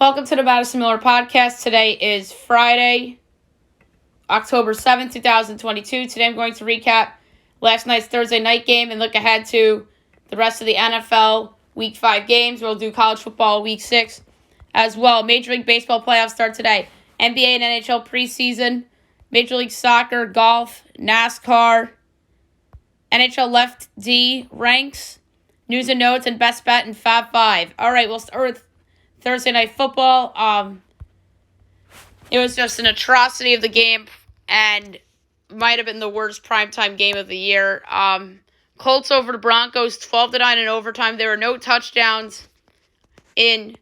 Welcome to the Madison Miller Podcast. Today is Friday, October 7th, 2022. Today I'm going to recap last night's Thursday night game and look ahead to the rest of the NFL Week 5 games. We'll do college football Week 6 as well. Major League Baseball playoffs start today. NBA and NHL preseason, Major League Soccer, golf, NASCAR, NHL Left D ranks, news and notes, and best bet in Fab 5. All right, we'll start with Thursday Night Football. It was just an atrocity of the game and might have been the worst primetime game of the year. Colts over the Broncos, 12-9 in overtime. There were no touchdowns in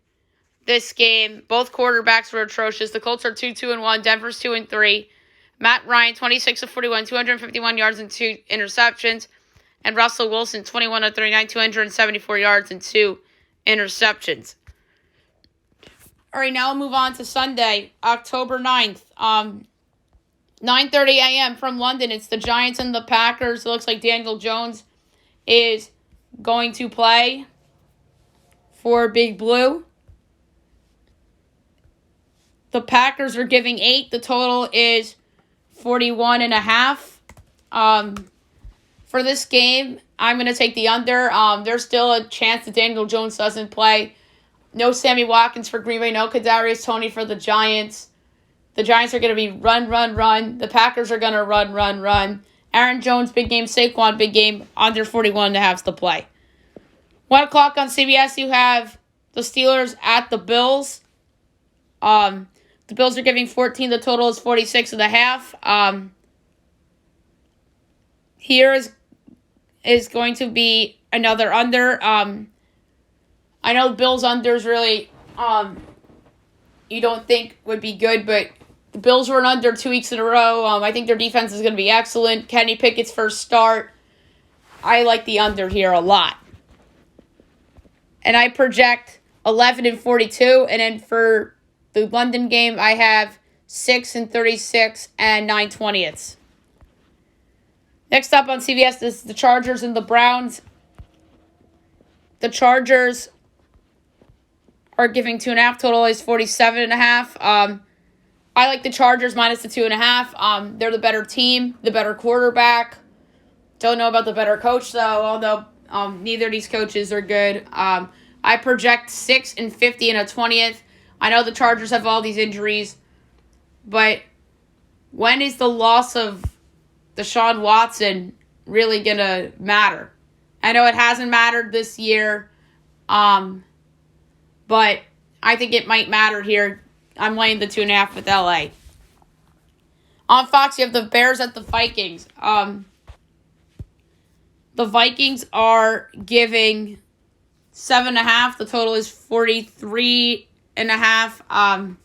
this game. Both quarterbacks were atrocious. The Colts are 2-1. Denver's 2-3. Matt Ryan, 26 of 41, 251 yards and 2 interceptions. And Russell Wilson, 21 of 39, 274 yards and 2 interceptions. All right, now we'll move on to Sunday, October 9th. 9:30 a.m. from London. It's the Giants and the Packers. It looks like Daniel Jones is going to play for Big Blue. The Packers are giving 8. The total is 41.5. For this game, I'm going to take the under. There's still a chance that Daniel Jones doesn't play. No Sammy Watkins for Green Bay. No Kadarius Toney for the Giants. The Giants are going to be run. The Packers are going to run. Aaron Jones, big game. Saquon, big game. Under 41.5 to play. 1 o'clock on CBS, you have the Steelers at the Bills. The Bills are giving 14. The total is 46.5. Here is going to be another under. I know Bills unders really, you don't think would be good, but the Bills were an under 2 weeks in a row. I think their defense is going to be excellent. Kenny Pickett's first start. I like the under here a lot. And I project 11-42, and then for the London game, I have 6-36 and 9/20. Next up on CBS is the Chargers and the Browns. The Chargers are giving 2.5. Total is 47.5. I like the Chargers minus the 2.5. They're the better team, the better quarterback. Don't know about the better coach, though, although neither of these coaches are good. I project 6-50 and a 20th. I know the Chargers have all these injuries, but when is the loss of Deshaun Watson really going to matter? I know it hasn't mattered this year, but I think it might matter here. I'm laying the 2.5 with LA. On Fox, you have the Bears at the Vikings. The Vikings are giving 7.5. The total is 43.5.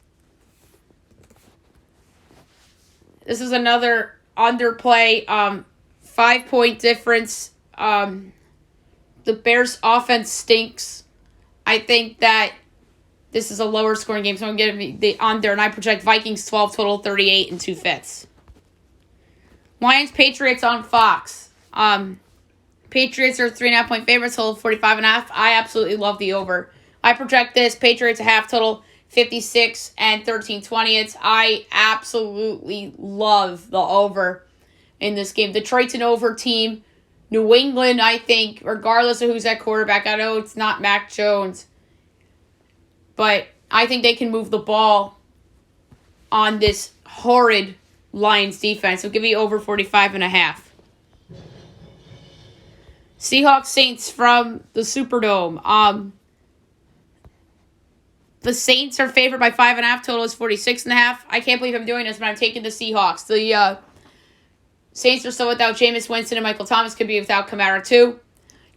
This is another underplay. 5-point difference. The Bears' offense stinks. I think that this is a lower scoring game, so I'm going to be the under, and I project Vikings 12, total 38 and 2/5. Lions-Patriots on Fox. Patriots are 3.5 point favorites, total 45.5. I absolutely love the over. I project this. Patriots a half, total 56 and 13/20. I absolutely love the over in this game. Detroit's an over team. New England, I think, regardless of who's at quarterback, I know it's not Mac Jones, but I think they can move the ball on this horrid Lions defense. So give me over 45.5. Seahawks Saints from the Superdome. The Saints are favored by 5.5. Total is 46.5. I can't believe I'm doing this, but I'm taking the Seahawks. The Saints are still without Jameis Winston, and Michael Thomas could be without Kamara too.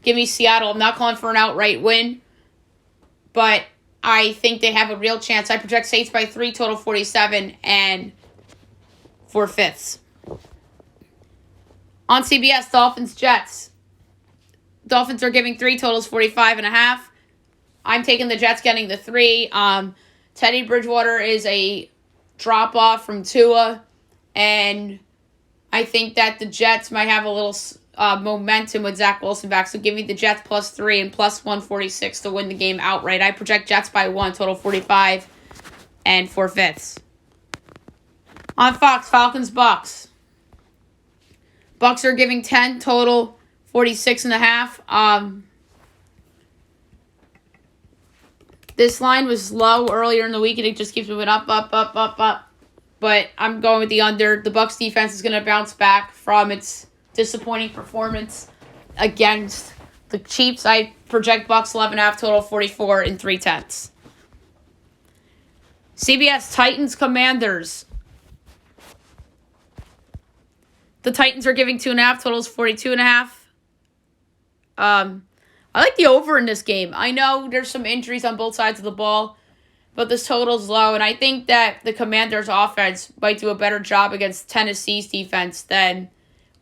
Give me Seattle. I'm not calling for an outright win, but I think they have a real chance. I project Saints by 3, total 47 and 4/5. On CBS, Dolphins-Jets. Dolphins are giving 3, totals 45.5. I'm taking the Jets, getting the 3. Teddy Bridgewater is a drop-off from Tua, and I think that the Jets might have a little momentum with Zach Wilson back. So give me the Jets +3 and +146 to win the game outright. I project Jets by 1, total 45 and 4/5. On Fox, Falcons, Bucks. Bucks are giving 10, total 46.5. This line was low earlier in the week, and it just keeps moving up. But I'm going with the under. The Bucks defense is going to bounce back from its disappointing performance against the Chiefs. I project Bucks 11.5, total 44 and 3/10. CBS, Titans, Commanders. The Titans are giving 2.5, totals 42.5. I like the over in this game. I know there's some injuries on both sides of the ball, but this total's low, and I think that the Commanders' offense might do a better job against Tennessee's defense than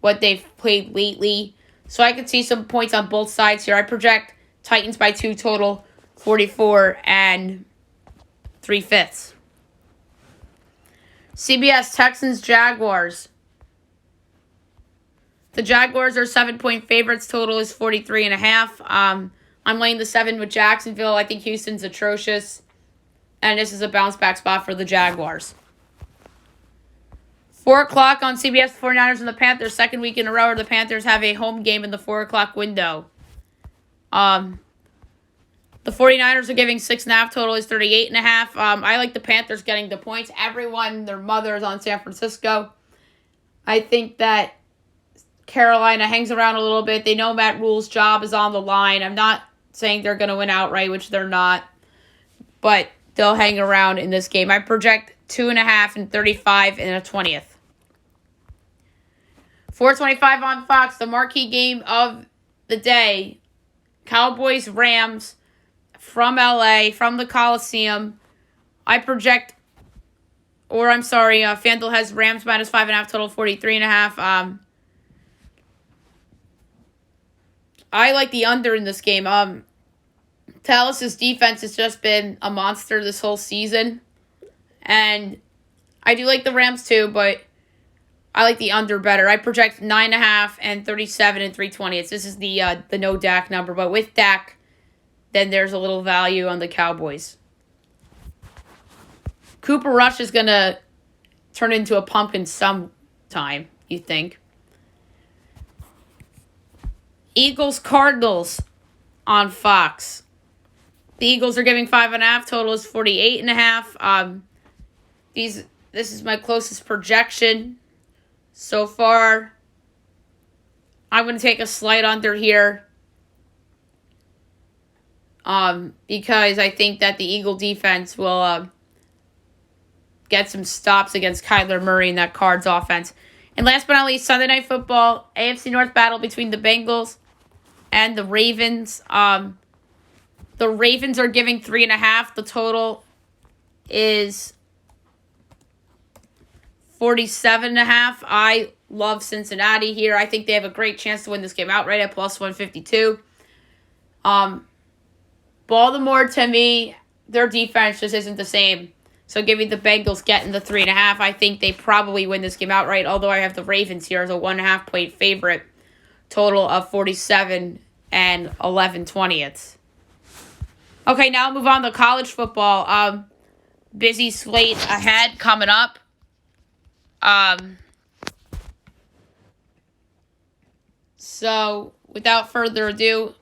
what they've played lately. So I could see some points on both sides here. I project Titans by 2, total 44 and 3/5. CBS, Texans, Jaguars. The Jaguars are 7-point favorites. Total is 43.5. I'm laying the 7 with Jacksonville. I think Houston's atrocious. And this is a bounce back spot for the Jaguars. 4 o'clock on CBS, 49ers and the Panthers. Second week in a row where the Panthers have a home game in the 4 o'clock window. The 49ers are giving 6.5. Total is 38.5. I like the Panthers getting the points. Everyone, their mother is on San Francisco. I think that Carolina hangs around a little bit. They know Matt Rule's job is on the line. I'm not saying they're going to win outright, which they're not. But they'll hang around in this game. I project 2.5 and 35 and a 20th. 4:25 on Fox, the marquee game of the day. Cowboys, Rams from LA, from the Coliseum. I project, FanDuel has Rams -5.5, total 43.5. I like the under in this game. Dallas's defense has just been a monster this whole season. And I do like the Rams too, but I like the under better. I project 9.5 and 37 and 320. This is the no Dak number, but with Dak, then there's a little value on the Cowboys. Cooper Rush is going to turn into a pumpkin sometime, you think. Eagles, Cardinals on Fox. The Eagles are giving 5.5. Total is 48.5. This is my closest projection so far. I'm going to take a slight under here. Because I think that the Eagle defense will get some stops against Kyler Murray and that Cards offense. And last but not least, Sunday Night Football, AFC North battle between the Bengals and the Ravens. The Ravens are giving 3.5. The total is 47.5. I love Cincinnati here. I think they have a great chance to win this game outright at +152. Baltimore, to me, their defense just isn't the same. So give me the Bengals getting the 3.5. I think they probably win this game outright, although I have the Ravens here as a 1.5 point favorite. Total of 47 and 11/20. Okay, now move on to college football. Busy slate ahead coming up. So without further ado,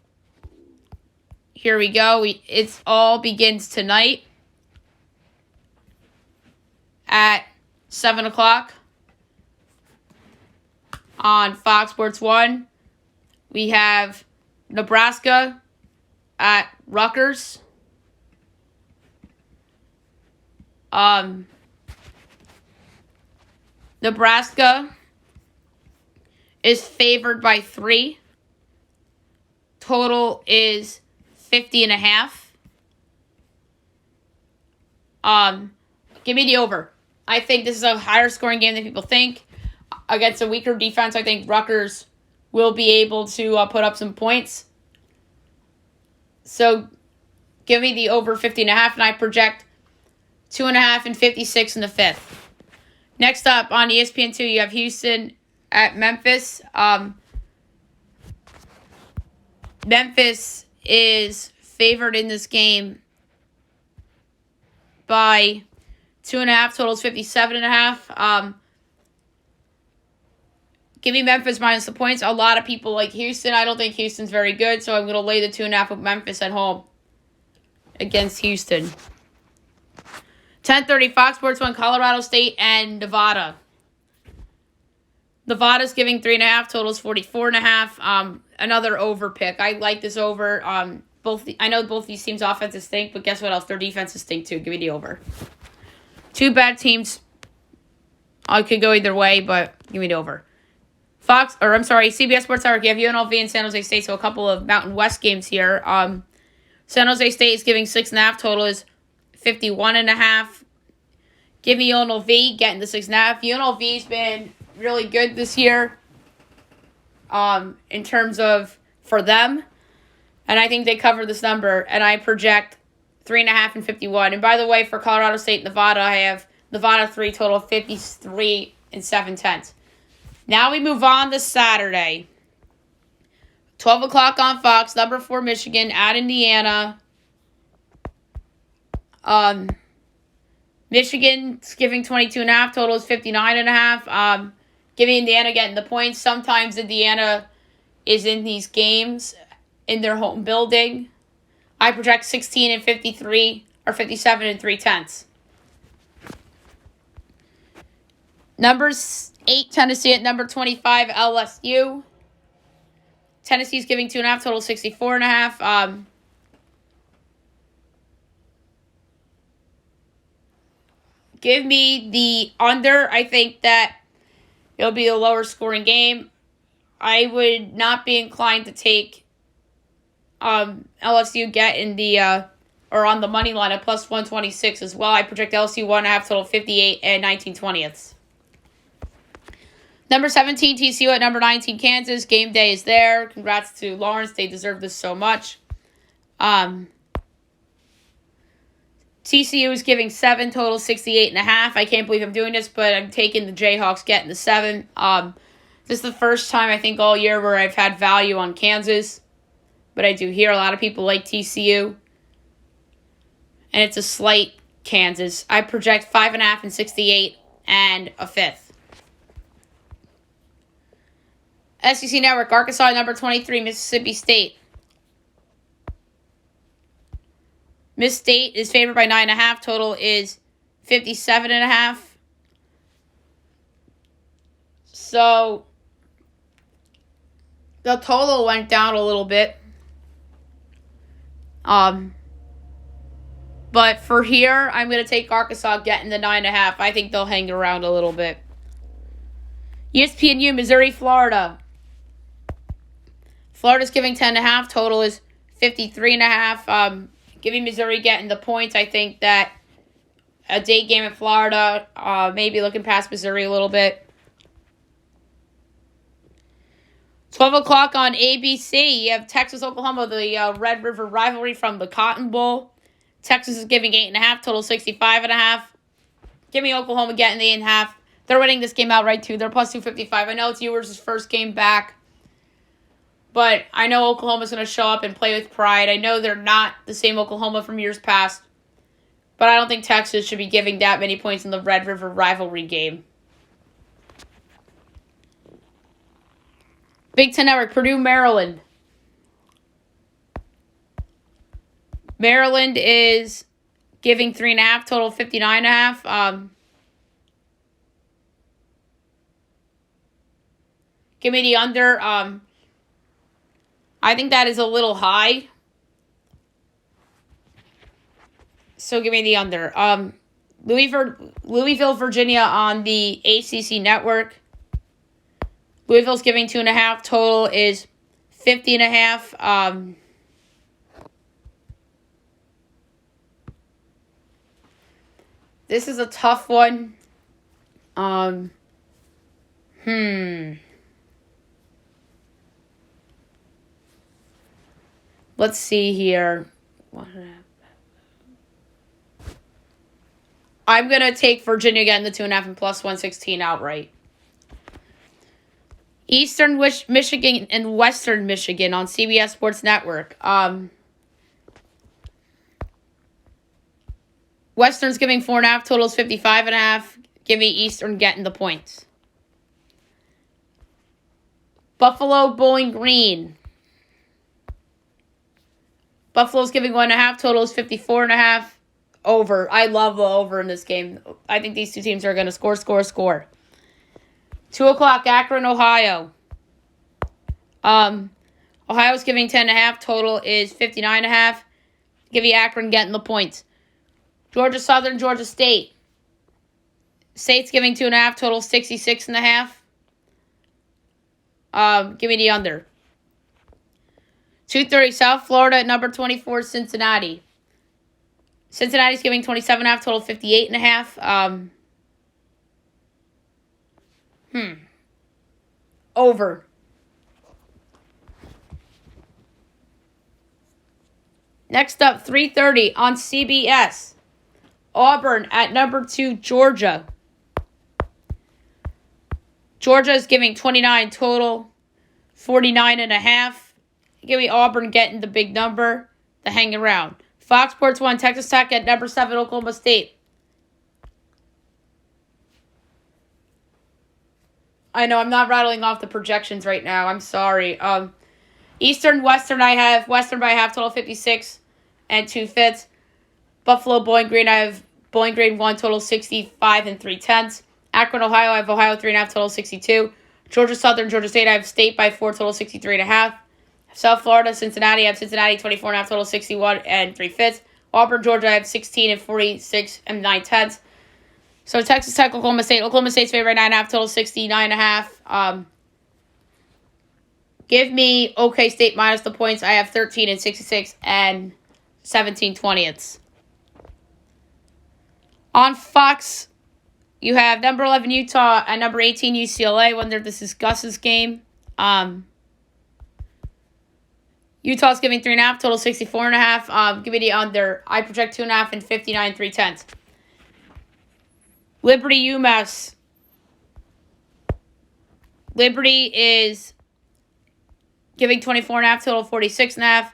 here we go. It all begins tonight at 7 o'clock on Fox Sports 1. We have Nebraska at Rutgers. Nebraska is favored by 3. Total is 50.5. Give me the over. I think this is a higher scoring game than people think. Against a weaker defense, I think Rutgers will be able to put up some points. So give me the over 50.5, and I project 2.5 and 56 in the 5th. Next up on ESPN2, you have Houston at Memphis. Memphis is favored in this game by 2.5. Totals 57.5. Give me Memphis minus the points. A lot of people like Houston. I don't think Houston's very good, so I'm going to lay the 2.5 with Memphis at home against Houston. 10:30 Fox Sports 1, Colorado State and Nevada. Nevada's giving 3.5. Totals 44.5. Another over pick. I like this over. I know both these teams' offenses stink, but guess what else? Their defenses stink too. Give me the over. Two bad teams. I could go either way, but give me the over. CBS Sports Network. You have UNLV and San Jose State, so a couple of Mountain West games here. San Jose State is giving 6.5. Total is 51.5. Give me UNLV getting the 6.5. UNLV's been really good this year in terms of for them. And I think they cover this number. And I project 3.5 and 51. And by the way, for Colorado State, Nevada, I have Nevada 3 total 53 and 7/10. Now we move on to Saturday. 12 o'clock on Fox, number 4 Michigan at Indiana. Michigan's giving 22.5. Total is 59.5. Giving Indiana getting the points. Sometimes Indiana is in these games in their home building. I project 16 and 53 or 57 and 3/10. Number 8 Tennessee at number 25 LSU. Tennessee's giving 2.5. Total 64.5. Give me the under. I think that it'll be a lower scoring game. I would not be inclined to take LSU get in the or on the money line at plus 126 as well. I project LSU 1.5. Total 58 and 19/20. Number 17 TCU at number 19 Kansas. Game day is there. Congrats to Lawrence. They deserve this so much. TCU is giving 7. Total 68.5. I can't believe I'm doing this, but I'm taking the Jayhawks getting the 7. This is the first time I think all year where I've had value on Kansas. But I do hear a lot of people like TCU. And it's a slight Kansas. I project 5.5 and 68 and a 5th. SEC Network, Arkansas, number 23, Mississippi State. Miss State is favored by 9.5. Total is 57.5. So, the total went down a little bit. But for here, I'm going to take Arkansas getting the 9.5. I think they'll hang around a little bit. ESPNU, Missouri, Florida. Florida's giving 10.5. Total is 53.5. Giving Missouri getting the points. I think that a day game in Florida, maybe looking past Missouri a little bit. 12 o'clock on ABC. You have Texas, Oklahoma, the Red River rivalry from the Cotton Bowl. Texas is giving 8.5. Total 65.5. Give me Oklahoma getting the 8.5. They're winning this game outright too. They're plus 255. I know it's Ewers' first game back. But I know Oklahoma's going to show up and play with pride. I know they're not the same Oklahoma from years past. But I don't think Texas should be giving that many points in the Red River rivalry game. Big Ten Network, Purdue, Maryland. Maryland is giving 3.5. Total 59.5. Give me the under. I think that is a little high. So give me the under. Louisville, Virginia on the ACC network. Louisville's giving 2.5. Total is 50.5. This is a tough one. Let's see here. I'm going to take Virginia getting the 2.5 and plus 116 outright. Eastern Michigan and Western Michigan on CBS Sports Network. Western's giving 4.5, totals 55.5. Give me Eastern getting the points. Buffalo Bowling Green. Buffalo's giving 1.5, totals 54.5. Over. I love the over in this game. I think these two teams are going to score. 2 o'clock, Akron, Ohio. Ohio's giving 10.5. Total is 59.5. Give you Akron getting the points. Georgia Southern, Georgia State. State's giving 2.5. Total 66.5. Give me the under. 2:30, South Florida, number 24, Cincinnati. Cincinnati's giving 27.5. Total 58.5. Over. Next up, 3:30 on CBS. Auburn at number 2, Georgia. Georgia is giving 29, total 49.5. Give me Auburn getting the big number, the hang around. Fox Sports 1, Texas Tech at number 7, Oklahoma State. I know I'm not rattling off the projections right now. I'm sorry. Eastern, Western, I have Western by half, total 56 and 2/5. Buffalo, Bowling Green, I have Bowling Green 1, total 65 and 3/10. Akron, Ohio, I have Ohio 3.5, total 62. Georgia Southern, Georgia State, I have State by 4, total 63.5. South Florida, Cincinnati, I have Cincinnati 24.5, total 61 and 3/5. Auburn, Georgia, I have 16 and 46 and 9/10. So Texas Tech, Oklahoma State. Oklahoma State's favorite 9.5, total 69.5. Give me OK State minus the points. I have 13 and 66 and 17/20. On Fox, you have number 11 Utah and number 18 UCLA. Wonder if this is Gus's game. Utah's giving 3.5, total 64.5. Give me the under. I project 2.5 and 59 3/10. Liberty, UMass. Liberty is giving 24.5, total 46.5.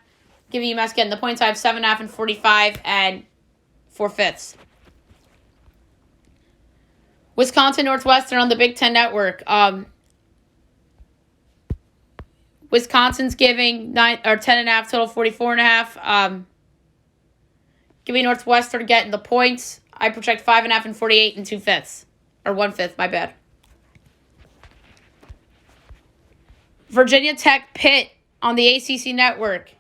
Give me UMass getting the points. I have 7.5 and 45 and 4/5. Wisconsin, Northwestern on the Big Ten Network. Wisconsin's giving 10.5, total 44.5. Give me Northwestern getting the points. I project 5.5 and 48 and 2/5. Or 1/5, my bad. Virginia Tech, Pitt on the ACC Network.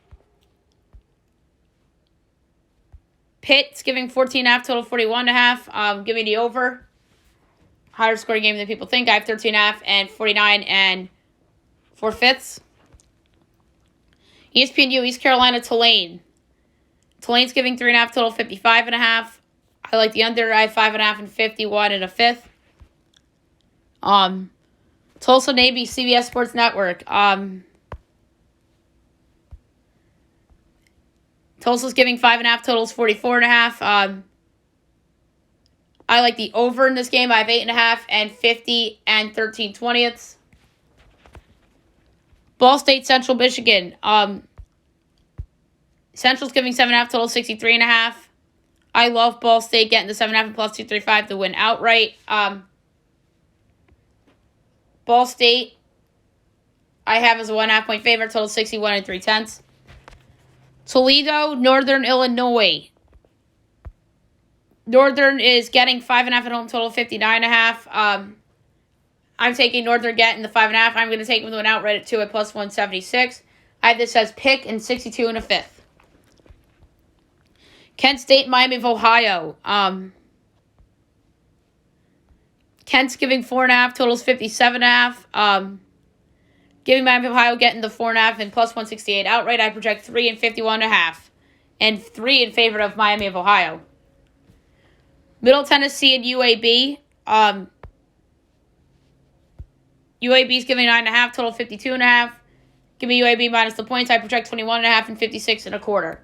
Pitt's giving 14.5, total 41.5. Give me the over. Higher scoring game than people think. I have 13.5 and 49 and 4/5. ESPNU, East Carolina, Tulane. Tulane's giving 3.5, total 55.5. I like the under. I have 5.5 and 51 and 1/5. Tulsa Navy, CBS Sports Network. Tulsa's giving 5.5, totals 44.5. I like the over in this game. I have 8.5 and 50 and 13/20. Ball State, Central Michigan. Central's giving 7.5, total 63.5. I love Ball State getting the 7.5 and plus 235 to win outright. Ball State, I have as a 1.5 point favorite, total 61 and 3/10. Toledo, Northern Illinois. Northern is getting 5.5 at home, total 59.5. I'm taking Northern getting the 5.5. I'm going to take them to an outright at 2 at plus 176. I have this as pick and 62 and 1/5. Kent State, Miami of Ohio. Kent's giving 4.5, totals 57.5. Giving Miami of Ohio getting the 4.5 and plus 168 outright. I project 3 and 51.5. And 3 in favor of Miami of Ohio. Middle Tennessee and UAB. UAB's giving 9.5, total 52.5. Give me UAB minus the points. I project 21.5 and 56.25.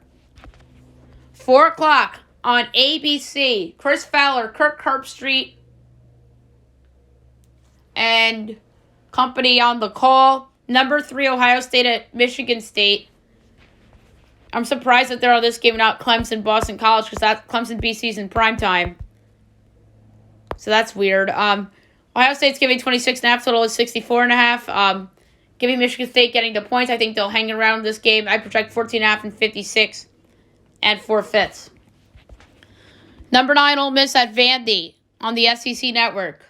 4 o'clock on ABC. Chris Fowler, Kirk Herbstreit, and company on the call. Number 3, Ohio State at Michigan State. I'm surprised that they're on this game, not Clemson, Boston College, because that Clemson BC's in primetime. So that's weird. Ohio State's giving 26.5. Total is 64.5. Giving Michigan State getting the points. I think they'll hang around this game. I project 14.5 and 56 and 4/5. Number 9, Ole Miss at Vandy on the SEC Network.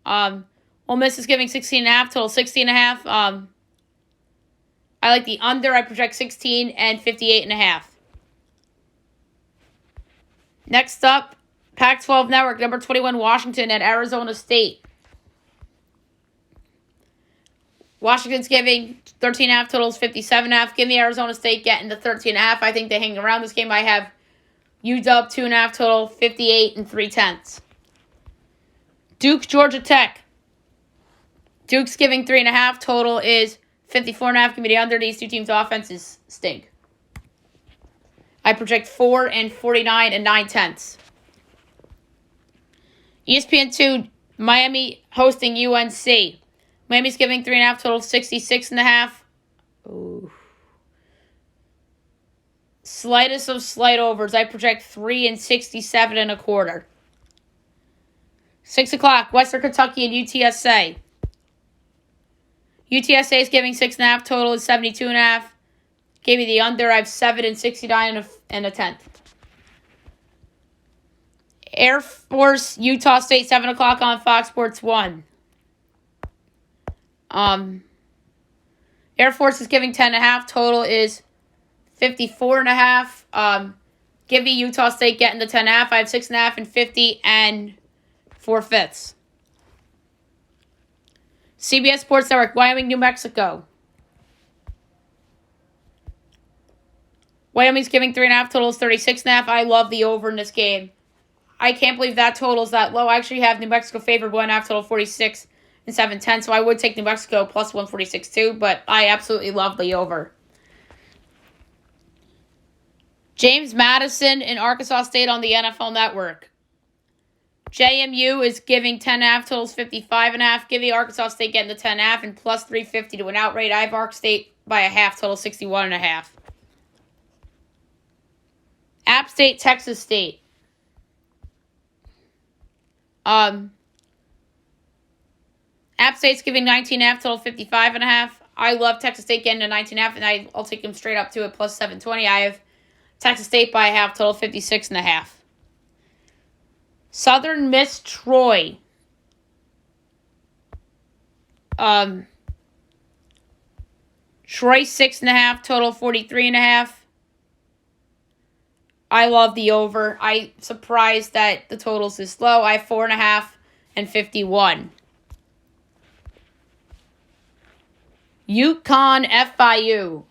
Ole Miss is giving 16.5. Total 60.5. I like the under. I project 16 and 58.5. Next up, Pac-12 Network, number 21, Washington at Arizona State. Washington's giving 13.5. Totals 57.5. Give me Arizona State getting the 13.5. I think they hang around this game. I have UW 2.5. Total 58 and 3/10. Duke, Georgia Tech. Duke's giving 3.5. Total is 54.5. Give me the under. These two teams' offenses stink. I project 4 and 49 and 9/10. ESPN2, Miami hosting UNC. Miami's giving 3.5. Total 66.5. Ooh. Slightest of slight overs. I project 3 and 67.25. 6 o'clock, Western Kentucky and UTSA. UTSA is giving 6.5. Total is 72.5. Gave me the under. I have 7 and 69 and a 10th. Air Force, Utah State, 7 o'clock on Fox Sports 1. Air Force is giving 10.5. Total is 54.5. Give me Utah State getting the 10.5. I have 6.5 and 50 and 4/5. CBS Sports Network, Wyoming, New Mexico. Wyoming's giving 3.5. Total is 36.5. I love the over in this game. I can't believe that total is that low. I actually have New Mexico favored 1.5. Total 46 and 7/10. So I would take New Mexico plus 146 too. But I absolutely love the over. James Madison and Arkansas State on the NFL Network. JMU is giving 10.5. Totals 55.5. Give me Arkansas State getting the 10.5 and plus 350 to win outright. I have Ark State by a half. Total 61.5. App State, Texas State. App State's giving 19.5. Total 55.5. I love Texas State getting to 19.5, and I'll take them straight up to it plus 720. I have Texas State by a half. Total 56.5. Southern Miss, Troy. Troy 6.5. Total 43.5. I love the over. I'm surprised that the total's this low. I have 4.5 and 51. UConn, FIU.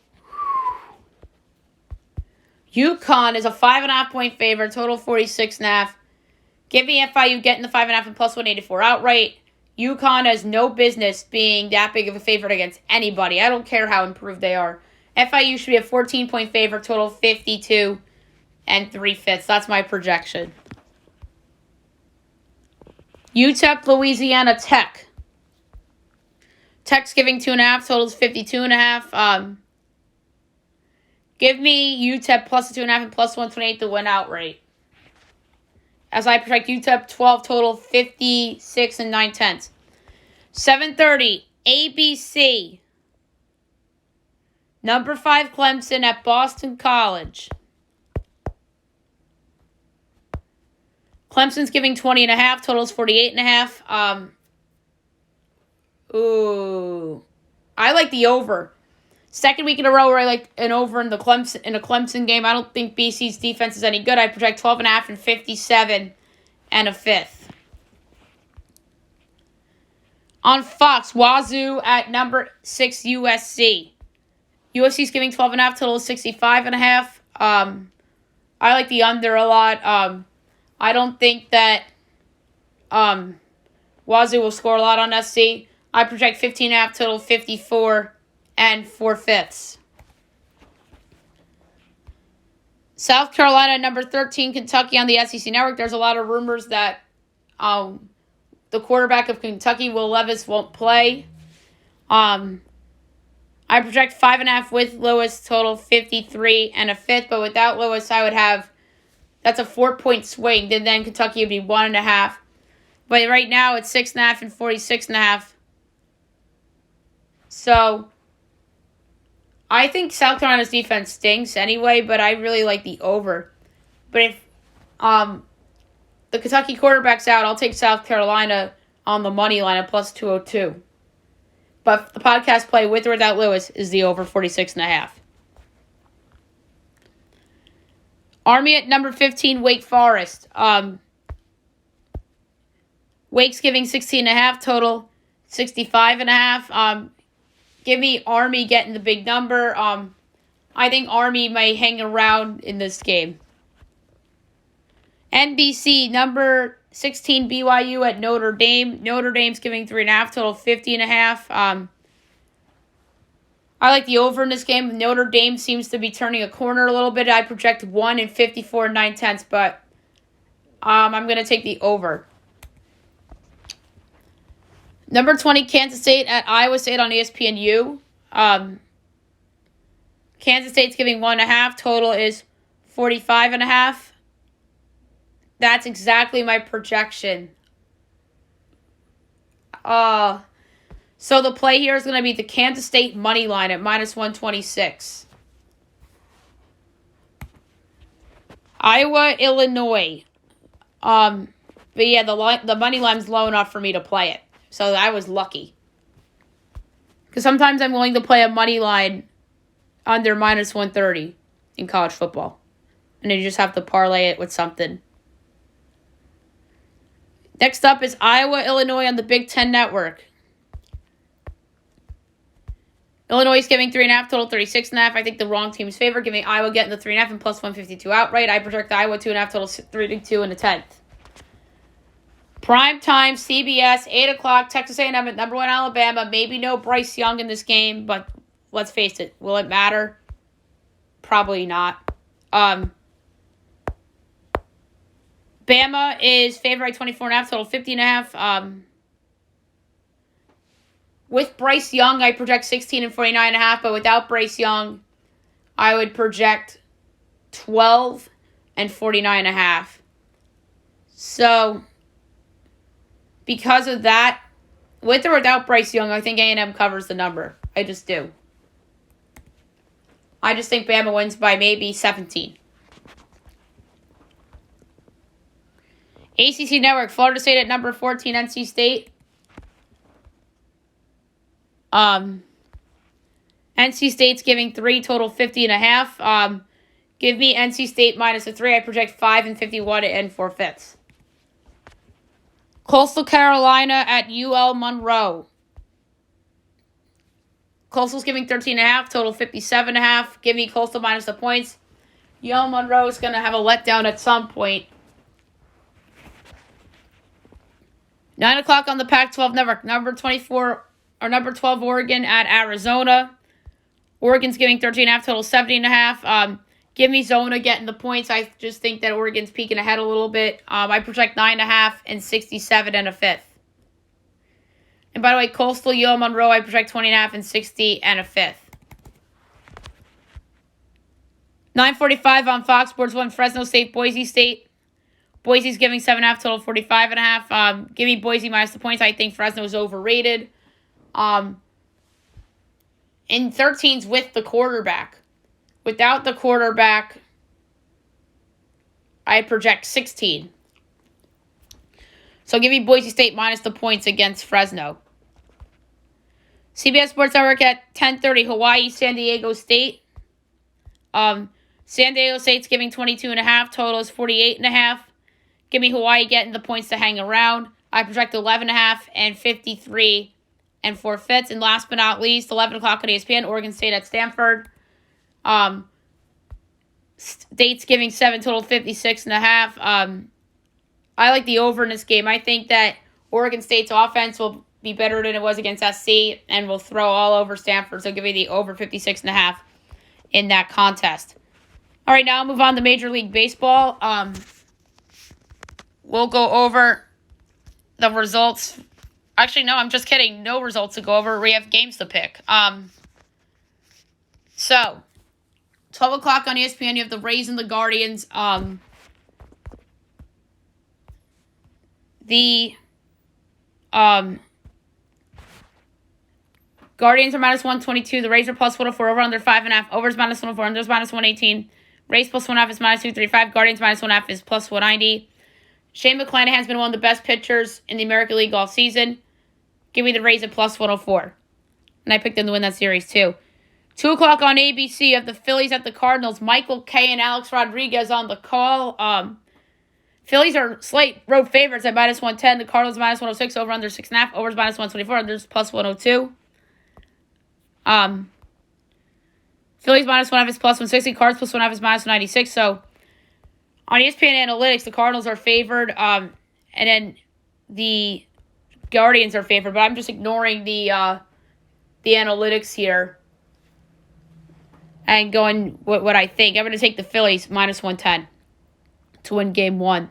UConn is a 5.5 point favorite. Total 46.5. Give me FIU getting the 5.5 and plus 184 outright. UConn has no business being that big of a favorite against anybody. I don't care how improved they are. FIU should be a 14 point favorite. Total 52 and 3/5. That's my projection. UTEP, Louisiana Tech. Tech's giving 2.5. Totals 52.5. Give me UTEP plus 2.5 and plus 128 to win outright. As I project UTEP 12. Total 56 and 9/10. 7:30 ABC. Number 5 Clemson at Boston College. Clemson's giving 20.5. Totals 48.5. I like the over. Second week in a row where I like an over in a Clemson game. I don't think BC's defense is any good. I project 12.5 and 57 and a 5th. On Fox, Wazoo at number 6 USC. USC's giving 12.5. Total 65.5. I like the under a lot. I don't think that Wazoo will score a lot on SC. I project 15.5. Total 54 and 4/5. South Carolina, number 13, Kentucky on the SEC Network. There's a lot of rumors that the quarterback of Kentucky, Will Levis, won't play. I project 5.5 with Lewis, total 53 and a fifth. But without Lewis, I would have, that's a 4-point swing. Then Kentucky would be 1.5. But right now it's 6.5 and 46.5. So I think South Carolina's defense stinks anyway, but I really like the over. But if the Kentucky quarterback's out, I'll take South Carolina on the money line at plus 202. But the podcast play with or without Lewis is the over 46.5. Army at number 15, Wake Forest. Wake's giving 16.5, total 65.5. Give me Army getting the big number. I think Army may hang around in this game. NBC, number 16, BYU at Notre Dame. Notre Dame's giving 3.5, total 50.5. I like the over in this game. Notre Dame seems to be turning a corner a little bit. I project 1 and 54 9/10, but I'm going to take the over. Number 20, Kansas State at Iowa State on ESPNU. Kansas State's giving 1.5. Total is 45.5. That's exactly my projection. So the play here is going to be the Kansas State money line at minus 126. Iowa, Illinois. But yeah, the money line's low enough for me to play it. So I was lucky. Because sometimes I'm willing to play a money line under minus 130 in college football. And you just have to parlay it with something. Next up is Iowa, Illinois on the Big Ten Network. Illinois is giving 3.5, total 36.5. I think the wrong team's favor, giving Iowa getting the 3.5 and plus 152 outright. I project Iowa 2.5, total 32 and a 10th. Prime time, CBS, 8 o'clock, Texas A&M at number 1 Alabama. Maybe no Bryce Young in this game, but let's face it. Will it matter? Probably not. Bama is favored by 24.5, total 50.5. With Bryce Young, I project 16 and 49.5, but without Bryce Young, I would project 12 and 49.5. So because of that, with or without Bryce Young, I think A&M covers the number. I just do. I just think Bama wins by maybe 17. ACC Network, Florida State at number 14, NC State. NC State's giving 3, total 50.5. Give me NC State minus a 3. I project 5 and 51 and 4/5. Coastal Carolina at UL Monroe. Coastal's giving 13.5, total 57.5. Give me Coastal minus the points. UL Monroe is going to have a letdown at some point. 9 o'clock on the Pac-12 Network. Number 24 or number 12 Oregon at Arizona. Oregon's giving 13.5, total 70.5. Give me Zona getting the points. I just think that Oregon's peeking ahead a little bit. I project 9.5 and 67 and a 5th. And by the way, Coastal, UL Monroe, I project 20.5 and 60 and a 5th. 9:45 on Fox Sports 1, Fresno State, Boise State. Boise's giving 7.5, total 45.5. Give me Boise minus the points. I think Fresno's overrated. And 13's with the quarterback. Without the quarterback, I project 16. So give me Boise State minus the points against Fresno. CBS Sports Network at 10:30, Hawaii, San Diego State. San Diego State's giving 22.5, total is 48.5. Give me Hawaii getting the points to hang around. I project 11.5 and 53 and 4/5. And last but not least, 11 o'clock on ESPN, Oregon State at Stanford. State's giving 7, total 56.5. I like the over in this game. I think that Oregon State's offense will be better than it was against SC and will throw all over Stanford. So give me the over 56.5 in that contest. All right, now I'll move on to Major League Baseball. We'll go over the results. Actually, no, I'm just kidding. No results to go over. We have games to pick. So, 12 o'clock on ESPN, you have the Rays and the Guardians. The Guardians are minus 122. The Rays are plus 104. Over under 5.5. Overs minus 104. Unders minus 118. Rays plus 1.5 is minus 235. Guardians minus 1.5 is plus 190. Shane McClanahan's been one of the best pitchers in the American League all season. Give me the Rays at plus 104. And I picked them to win that series, too. 2 o'clock on ABC, you have the Phillies at the Cardinals. Michael Kay and Alex Rodriguez on the call. Phillies are slight road favorites at minus 110. The Cardinals minus 106. Over under 6.5. Overs minus 124. Unders plus 102. Phillies minus 1.5 is plus 160. Cards plus 1.5 is minus 196. So, on ESPN Analytics, the Cardinals are favored. And then the Guardians are favored. But I'm just ignoring the analytics here and going what I think. I'm going to take the Phillies minus 110 to win game 1.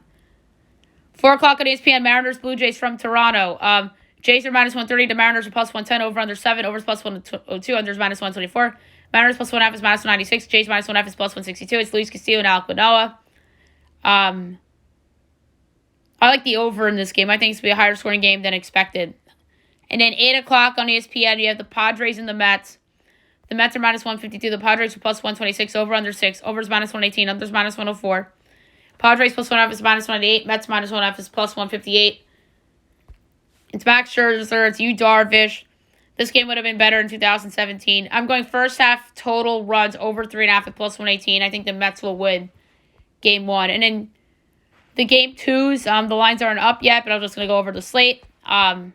4 o'clock on ESPN, Mariners, Blue Jays from Toronto. Jays are minus 130. The Mariners are plus 110. Over under 7. Overs plus 102. Unders minus 124. Mariners plus 1.5 is minus 196. Jays minus 1.5 is plus 162. It's Luis Castillo and Alek Manoah. I like the over in this game. I think it's going to be a higher scoring game than expected. And then 8 o'clock on ESPN, you have the Padres and the Mets. The Mets are minus 152. The Padres are plus 126. Over under 6. Overs minus 118. Unders minus 104. Padres plus 1.5 is minus 198. Mets minus 1.5 is plus 158. It's Max Scherzer. It's Yu Darvish. This game would have been better in 2017. I'm going first half total runs over 3.5 at plus 118. I think the Mets will win game 1. And then the game 2s, the lines aren't up yet, but I'm just going to go over the slate. 12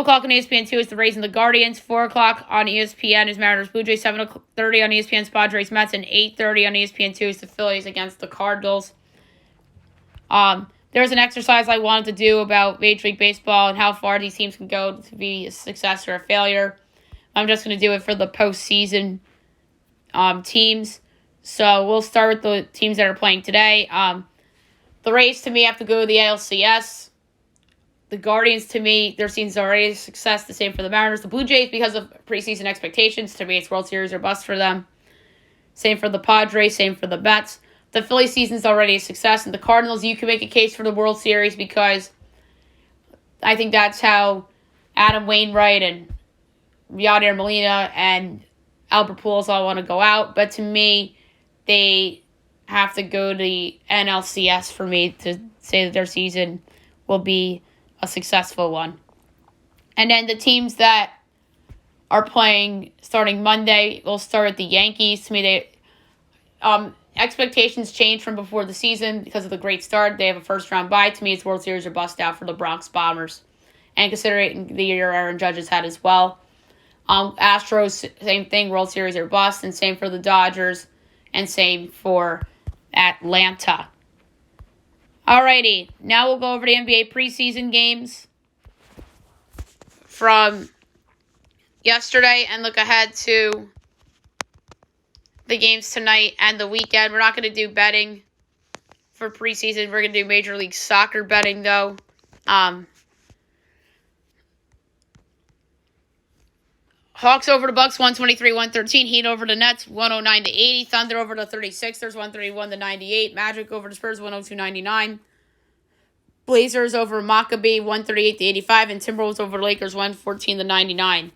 o'clock on ESPN 2 is the Rays and the Guardians. 4 o'clock on ESPN is Mariners Blue Jays. 7:30 on ESPN is Padres Mets. And 8:30 on ESPN 2 is the Phillies against the Cardinals. There's an exercise I wanted to do about Major League Baseball and how far these teams can go to be a success or a failure. I'm just going to do it for the postseason teams. So we'll start with the teams that are playing today. The Rays, to me, have to go to the ALCS. The Guardians, to me, their season's already a success. The same for the Mariners. The Blue Jays, because of preseason expectations, to me, it's World Series or bust for them. Same for the Padres. Same for the Mets. The Philly season's already a success. And the Cardinals, you can make a case for the World Series because I think that's how Adam Wainwright and Yadier Molina and Albert Pujols all want to go out. But to me, they have to go to the NLCS for me to say that their season will be a successful one. And then the teams that are playing starting Monday, we'll start with the Yankees. To me, they expectations change from before the season because of the great start. They have a first-round bye. To me, it's World Series or bust out for the Bronx Bombers. And considering the year Aaron Judge has had as well. Astros, same thing, World Series or bust. And same for the Dodgers. And same for Atlanta. Alrighty, now we'll go over the NBA preseason games from yesterday and look ahead to the games tonight and the weekend. We're not going to do betting for preseason. We're going to do Major League Soccer betting, though. Hawks over the Bucks, 123-113. Heat over the Nets, 109-80. Thunder over the 36ers, 131-98. Magic over the Spurs, 102-99. Blazers over Maccabi, 138-85. And Timberwolves over the Lakers, 114-99.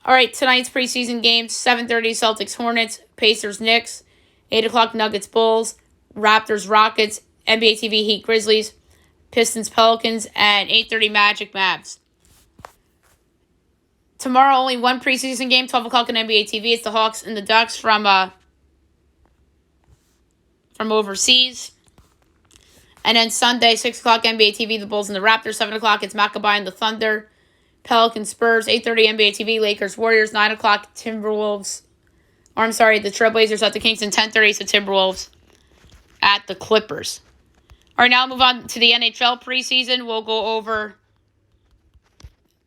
All right, tonight's preseason games, 7:30 Celtics Hornets, Pacers Knicks, 8 o'clock Nuggets Bulls, Raptors Rockets, NBA TV Heat Grizzlies, Pistons Pelicans, and 8:30 Magic Mavs. Tomorrow, only one preseason game, 12 o'clock on NBA TV. It's the Hawks and the Ducks from overseas. And then Sunday, 6 o'clock NBA TV, the Bulls and the Raptors. 7 o'clock, it's Maccabi and the Thunder. Pelicans Spurs. 8:30 NBA TV, Lakers Warriors. 9 o'clock, the Trailblazers at the Kings. And 10:30 is the Timberwolves at the Clippers. All right, now I'll move on to the NHL preseason. We'll go over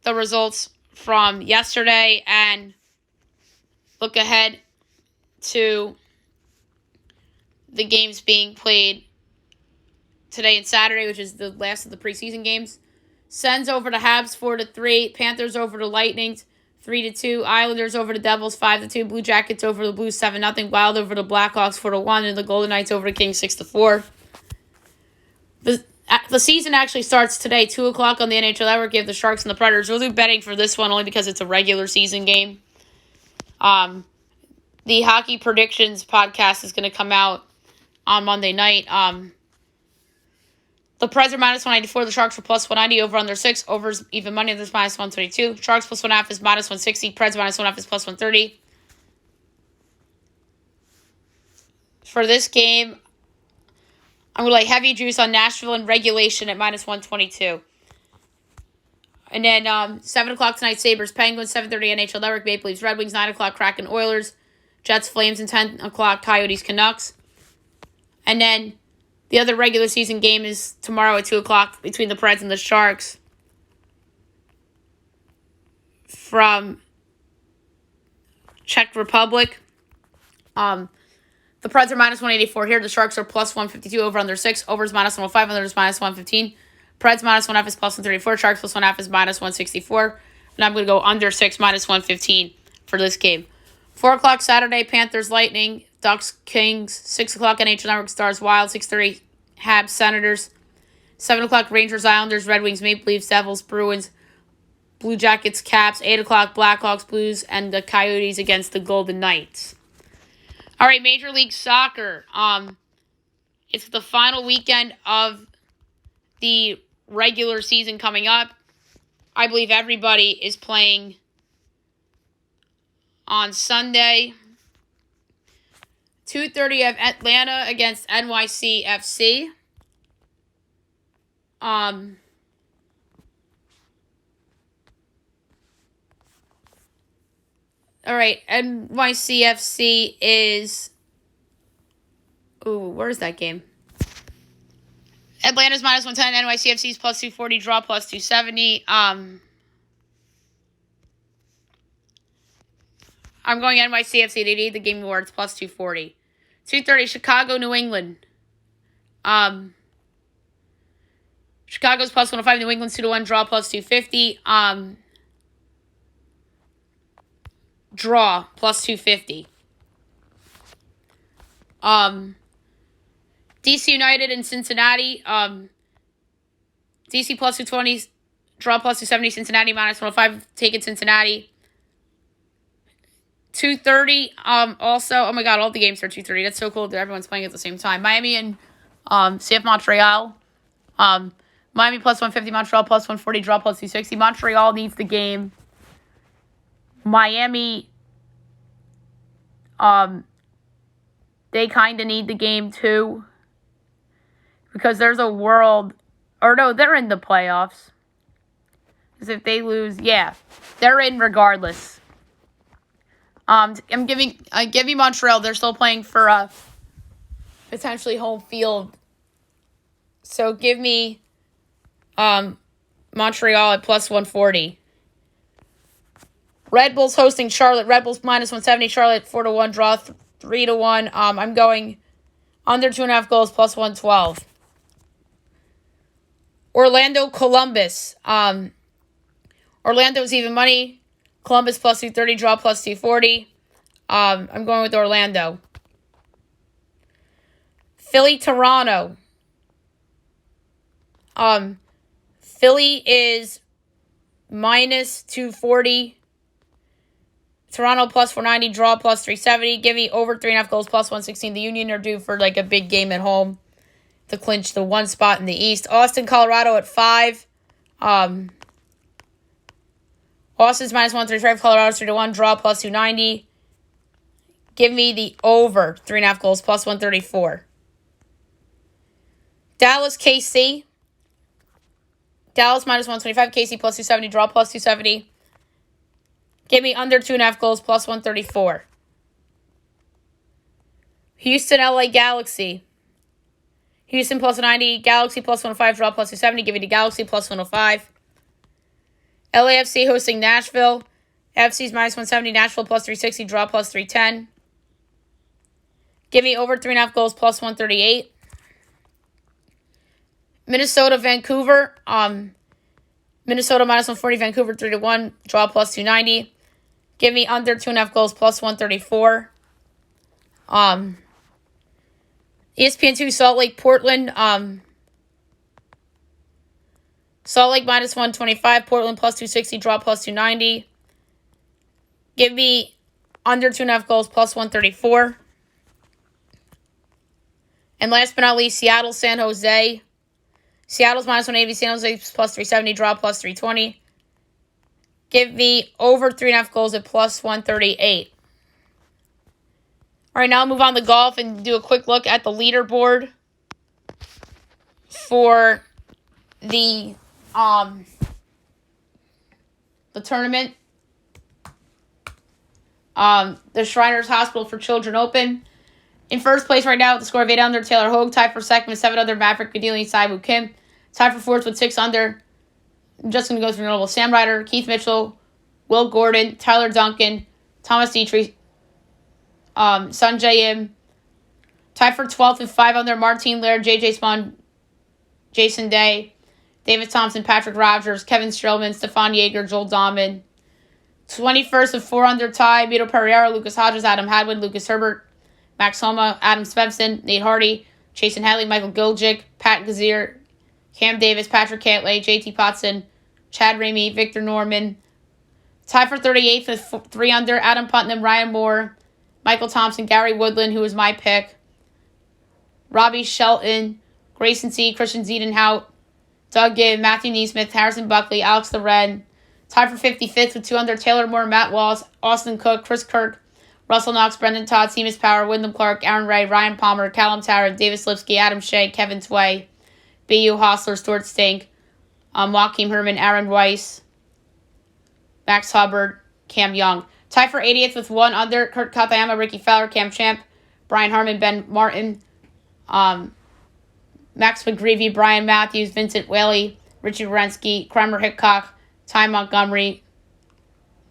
the results from yesterday and look ahead to the games being played today and Saturday, which is the last of the preseason games. Sens over to Habs 4-3. Panthers over to Lightning 3-2. Islanders over to Devils 5-2. Blue Jackets over the Blues 7-0. Wild over to Blackhawks 4-1. And the Golden Knights over to Kings 6-4. The season actually starts today, 2 o'clock on the NHL Network. You have the Sharks and the Predators. We'll do betting for this one only because it's a regular season game. The Hockey Predictions podcast is going to come out on Monday night. The Preds are minus 194. The Sharks are plus 190. Over under 6. Overs even money. There's minus 122. Sharks plus 1.5 is minus 160. Preds minus 1.5 is plus 130. For this game, I'm going to lay heavy juice on Nashville in regulation at minus 122. And then 7 o'clock tonight, Sabres, Penguins, 7:30 NHL Network, Maple Leafs, Red Wings, 9 o'clock, Kraken, Oilers, Jets, Flames, and 10 o'clock, Coyotes, Canucks. And then the other regular season game is tomorrow at 2 o'clock between the Preds and the Sharks. From Czech Republic. The Preds are minus 184 here. The Sharks are plus 152. Over under 6. Overs minus 105. Under is minus 115. Preds minus 1.5 is plus 134. Sharks plus 1.5 is minus 164. And I'm going to go under 6 minus 115 for this game. 4 o'clock Saturday, Panthers, Lightning, Ducks, Kings. 6 o'clock NHL Network, Stars, Wild. 6:30 Habs, Senators. 7 o'clock Rangers, Islanders, Red Wings, Maple Leafs, Devils, Bruins, Blue Jackets, Caps. 8 o'clock Blackhawks, Blues, and the Coyotes against the Golden Knights. All right, Major League Soccer. It's the final weekend of the regular season coming up. I believe everybody is playing on Sunday. 2:30 of Atlanta against NYCFC. All right, NYCFC is... Ooh, where's that game? Atlanta's minus 110, NYCFC's plus 240, draw plus 270. I'm going NYCFC. They need the game awards plus 240. 2:30, Chicago, New England. Chicago's plus 105, New England's 2-1, draw plus 250. Draw plus 250. DC United and Cincinnati. DC plus 220, draw plus 270. Cincinnati minus 105. Taking Cincinnati. 2:30. Also, oh my God, all the games are 2:30. That's so cool that everyone's playing at the same time. Miami and CF Montreal. Miami plus 150. Montreal plus 140. Draw plus 260. Montreal needs the game. Miami, they kind of need the game too. Because there's a world, or no, they're in the playoffs. Because if they lose, yeah, they're in regardless. I'm giving Montreal. They're still playing for potentially home field. So give me Montreal at plus 140. Red Bulls hosting Charlotte. Red Bulls minus 170. Charlotte 4-1. Draw 3-1. I'm going under 2.5 goals plus 112. Orlando, Columbus. Orlando's even money. Columbus plus 230. Draw plus 240. I'm going with Orlando. Philly, Toronto. Philly is minus 240. Toronto plus 490, draw plus 370. Give me over 3.5 goals plus 116. The Union are due for like a big game at home to clinch the one spot in the East. Austin, Colorado at 5. Austin's minus 135. Colorado's 3-1. Draw plus 290. Give me the over 3.5 goals plus 134. Dallas, KC. Dallas minus 125. KC plus 270. Draw plus 270. Give me under 2.5 goals plus 134. Houston, LA Galaxy. Houston plus 90. Galaxy plus 105. Draw plus 270. Give me the Galaxy plus 105. LAFC hosting Nashville. FC's minus 170. Nashville plus 360. Draw plus 310. Give me over 3.5 goals plus 138. Minnesota, Vancouver. Minnesota minus 140, Vancouver 3-1, draw plus 290. Give me under 2.5 goals plus 134. ESPN2, Salt Lake, Portland. Salt Lake minus 125, Portland plus 260, draw plus 290. Give me under 2.5 goals plus 134. And last but not least, Seattle, San Jose. Seattle's minus 180, San Jose plus 370, draw plus 320. Give me over 3.5 goals at plus 138. All right, now I'll move on to golf and do a quick look at the leaderboard for the tournament. The Shriners Hospital for Children Open. In first place right now with the score of 8 under, Taylor Hogue. Tied for second with 7 under, Maverick Gadili, Saibu Kim. Tied for fourth with 6 under. I'm just going to go through notable. Sam Ryder, Keith Mitchell, Will Gordon, Tyler Duncan, Thomas Dietrich, Sanjay Im. Tied for 12th with 5 under, Martine Laird, J.J. Spahn, Jason Day, David Thompson, Patrick Rogers, Kevin Strelman, Stefan Yeager, Joel Dahman. 21st with 4 under, Ty, Mito Pereira, Lucas Hodges, Adam Hadwin, Lucas Herbert, Max Homa, Adam Svensson, Nate Hardy, Jason Hadley, Michael Giljic, Pat Gazier, Cam Davis, Patrick Cantlay, JT Potson, Chad Ramey, Victor Norman. Tied for 38th with 3 under, Adam Putnam, Ryan Moore, Michael Thompson, Gary Woodland, who was my pick, Robbie Shelton, Grayson C., Christian Ziedenhout, Doug Gibb, Matthew Neesmith, Harrison Buckley, Alex Loren. Tied for 55th with 2 under, Taylor Moore, Matt Walls, Austin Cook, Chris Kirk, Russell Knox, Brendan Todd, Seamus Power, Wyndham Clark, Aaron Ray, Ryan Palmer, Callum Tarrant, Davis Lipsky, Adam Shea, Kevin Tway, B.U. Hostler, Stuart Stink, Joaquim Herman, Aaron Weiss, Max Hubbard, Cam Young. Tied for 80th with 1 under, Kurt Katayama, Ricky Fowler, Cam Champ, Brian Harmon, Ben Martin, Max McGreevy, Brian Matthews, Vincent Whaley, Richie Wierenski, Kramer Hickok, Ty Montgomery,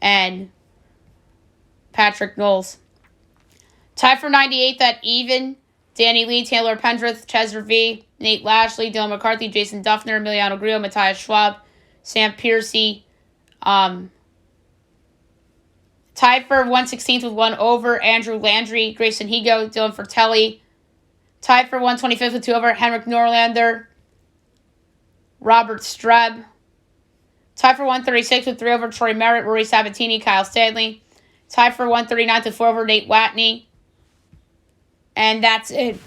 and Patrick Knowles. Tied for 98th at even, Danny Lee, Taylor Pendrith, Chesner V, Nate Lashley, Dylan McCarthy, Jason Duffner, Emiliano Grillo, Matthias Schwab, Sam Piercy. Tied for 116th with 1 over, Andrew Landry, Grayson Higo, Dylan Fratelli. Tied for 125th with 2 over, Henrik Norlander, Robert Streb. Tied for 136th with 3 over, Troy Merritt, Rory Sabatini, Kyle Stanley. Tied for 139th with 4 over, Nate Watney. And that's it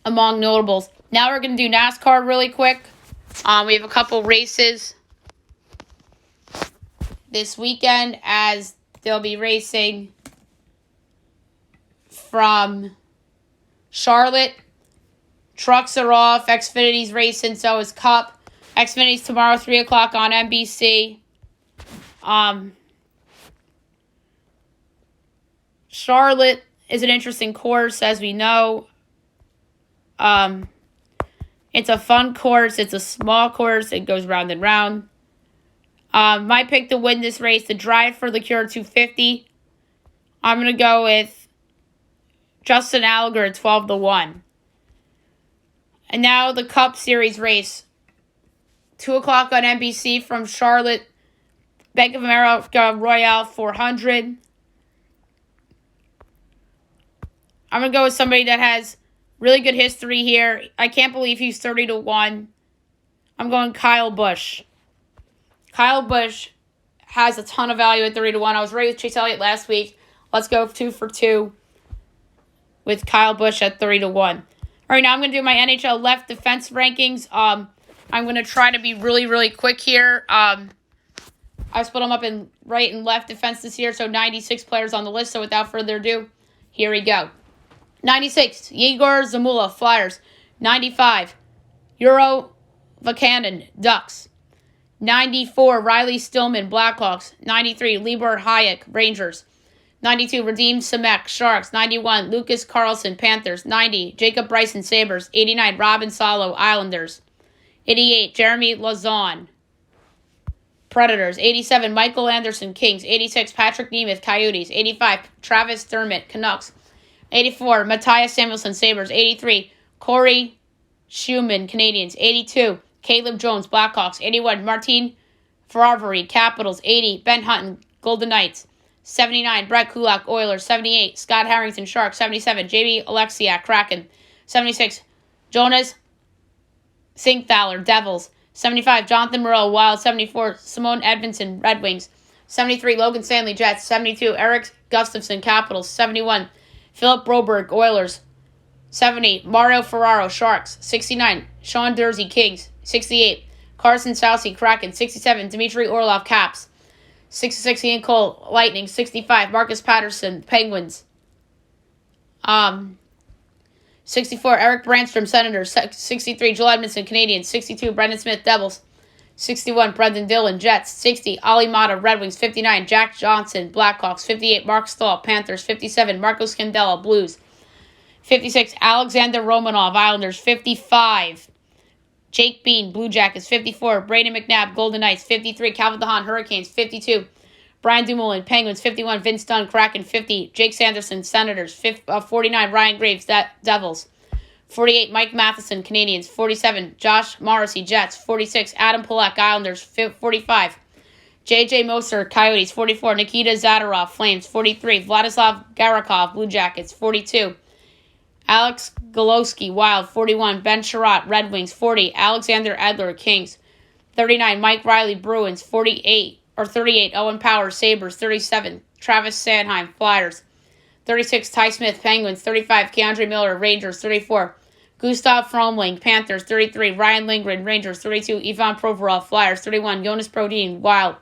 among notables. Now we're going to do NASCAR really quick. We have a couple races this weekend as they'll be racing from Charlotte. Trucks are off. Xfinity's racing, so is Cup. Xfinity's tomorrow, 3 o'clock on NBC. Charlotte is an interesting course, as we know. It's a fun course. It's a small course. It goes round and round. My pick to win this race, the drive for the Cure 250. I'm going to go with Justin Allgaier at 12-1. And now the Cup Series race. 2 o'clock on NBC from Charlotte. Bank of America Royale 400. I'm going to go with somebody that has really good history here. I can't believe he's 30-1. I'm going Kyle Busch. Kyle Busch has a ton of value at 30-1. I was right with Chase Elliott last week. Let's go 2 for 2 with Kyle Busch at 30-1. All right, now I'm going to do my NHL left defense rankings. I'm going to try to be really, really quick here. I split them up in right and left defense this year, so 96 players on the list. So without further ado, here we go. 96, Yegor Zamula, Flyers. 95, Euro Vakanen, Ducks. 94, Riley Stillman, Blackhawks. 93, Libor Hayek, Rangers. 92, Radim Semek, Sharks. 91, Lucas Carlson, Panthers. 90, Jacob Bryson, Sabres. 89, Robin Salo, Islanders. 88, Jeremy Lauzon, Predators. 87, Michael Anderson, Kings. 86, Patrick Nemeth, Coyotes. 85, Travis Dermott, Canucks. 84, Matthias Samuelsson, Sabres. 83, Corey Schumann, Canadiens, 82. Caleb Jones, Blackhawks, 81. Martin Ferravari, Capitals, 80. Ben Hutton, Golden Knights, 79. Brett Kulak, Oilers, 78. Scott Harrington, Sharks, 77. JB Alexiak, Kraken, 76. Jonas Sinkthaler, Devils, 75. Jonathan Morel, Wild, 74. Simone Edmondson, Red Wings, 73. Logan Stanley, Jets, 72. Eric Gustafsson, Capitals, 71. Philip Broberg, Oilers, 70. Mario Ferraro, Sharks, 69. Sean Dursey, Kings, 68. Carson Soucy, Kraken, 67. Dmitry Orlov, Caps, 66. Ian Cole, Lightning, 65. Marcus Patterson, Penguins, 64. Eric Brandstrom, Senators, 63. Joel Edmondson, Canadiens, 62. Brendan Smith, Devils, 61. Brendan Dillon, Jets, 60. Ali Mata, Red Wings, 59. Jack Johnson, Blackhawks, 58. Mark Stahl, Panthers, 57. Marco Scandella, Blues, 56. Alexander Romanov, Islanders, 55. Jake Bean, Blue Jackets, 54. Brayden McNabb, Golden Knights, 53. Calvin DeHaan, Hurricanes, 52. Brian Dumoulin, Penguins, 51. Vince Dunn, Kraken, 50. Jake Sanderson, Senators, 49. Ryan Graves, Devils, 48. Mike Matheson, Canadiens, 47. Josh Morrissey, Jets, 46. Adam Pollock, Islanders, 45. J.J. Moser, Coyotes, 44. Nikita Zadorov, Flames, 43. Vladislav Garakov, Blue Jackets, 42. Alex Golowski, Wild, 41. Ben Sherratt, Red Wings, 40. Alexander Edler, Kings, 39. Mike Riley, Bruins, 38. Owen Power, Sabres, 37. Travis Sanheim, Flyers, 36. Ty Smith, Penguins, 35. Keandre Miller, Rangers, 34. Gustav Fromling, Panthers, 33. Ryan Lindgren, Rangers, 32. Ivan Provorov, Flyers, 31. Jonas Brodin, Wild,